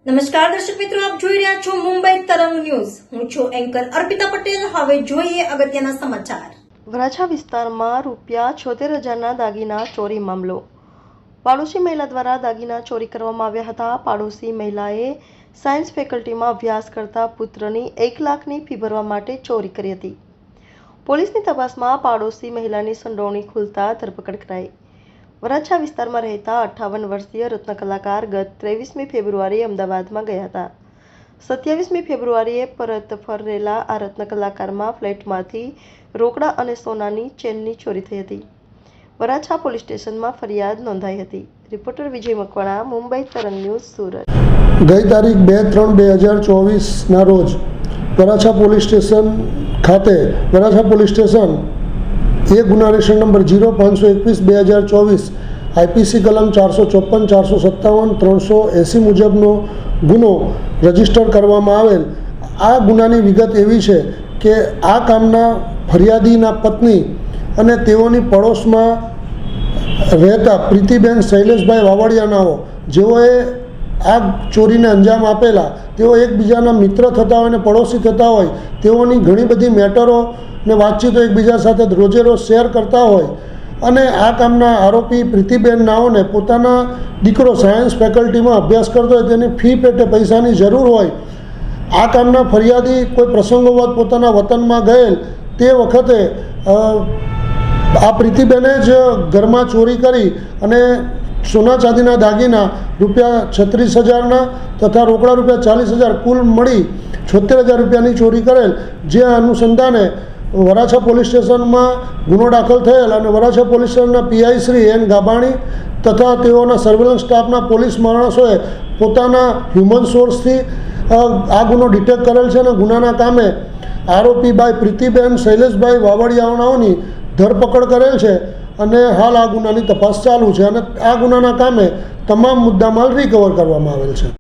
નમસ્કાર દર્શક મિત્રો, આપ જોઈ રહ્યા છો મુંબઈ તરંગ ન્યૂઝ. હું છું એન્કર અર્પિતા પટેલ. હવે જોઈએ અગત્યના સમાચાર. વરાછા વિસ્તારમાં ₹76,000ના દાગીના ચોરી મામલો. પાડોશી મહિલા દ્વારા દાગીના ચોરી કરવામાં આવ્યા હતા. પાડોશી મહિલાએ સાયન્સ ફેકલ્ટીમાં અભ્યાસ કરતા પુત્રની 1 લાખની ફી ભરવા માટે ચોરી કરી હતી. પોલીસની તપાસમાં પાડોશી મહિલાની સંડોવણી ખુલતા ધરપકડ કરાઈ. વરાછા વિસ્તારમાં રહેતા 58 વર્ષીય રત્ન કલાકાર ગત 23મી ફેબ્રુઆરીએ અમદાવાદમાં ગયા હતા. 27મી ફેબ્રુઆરીએ પરત ફરેલા આ રત્ન કલાકારમાં ફ્લેટમાંથી રોકડા અને સોનાની ચેનની ચોરી થઈ હતી. વરાછા પોલીસ સ્ટેશનમાં ફરિયાદ નોંધાઈ હતી. રિપોર્ટર વિજય મકવાણા, મુંબઈ તરંગ ન્યૂઝ, સુરત. ગઈ તારીખ 2/3/2024ના રોજ વરાછા પોલીસ સ્ટેશન ખાતે વરાછા પોલીસ સ્ટેશન એ ગુના રજિસ્ટર નંબર 0521/2024 આઈપીસી કલમ 454, 457, 380 મુજબનો ગુનો રજીસ્ટર કરવામાં આવેલ. આ ગુનાની વિગત એવી છે કે આ કામના ફરિયાદીના પત્ની અને તેઓની પડોશમાં રહેતા પ્રીતિબેન શૈલેષભાઈ વાવડિયાનાઓ, જેઓએ આ ચોરીને અંજામ આપેલા, તેઓ એકબીજાના મિત્ર થતા હોય અને પડોશી થતા હોય, તેઓની ઘણી બધી મેટરો ને વાતચીતો એકબીજા સાથે રોજે રોજ શેર કરતા હોય અને આ કામના આરોપી પ્રીતિબેન નાઓને પોતાના દીકરો સાયન્સ ફેકલ્ટીમાં અભ્યાસ કરતો હોય, તેની ફી પેટે પૈસાની જરૂર હોય. આ કામના ફરિયાદી કોઈ પ્રસંગોવત પોતાના વતનમાં ગયેલ તે વખતે આ પ્રીતિબેને જ ઘરમાં ચોરી કરી અને સોના ચાંદીના દાગીના ₹36,000ના તથા રોકડા ₹40,000 કુલ મળી ₹76,000ની ચોરી કરેલ. જે અનુસંધાને વરાછા પોલીસ સ્ટેશનમાં ગુનો દાખલ થયેલ અને વરાછા પોલીસ સ્ટેશનના પીઆઈ શ્રી એન ગાબાણી તથા તેઓના સર્વેલન્સ સ્ટાફના પોલીસ માણસોએ પોતાના હ્યુમન સોર્સથી આ ગુનો ડિટેક્ટ કરેલ છે અને ગુનાના કામે આરોપી બાઈ પ્રીતિબેન શૈલેષભાઈ વાવડિયાઓની ધરપકડ કરેલ છે અને હાલ આ ગુનાની તપાસ ચાલુ છે અને આ ગુનાના કામે તમામ મુદ્દામાલ રિકવર કરવામાં આવેલ છે.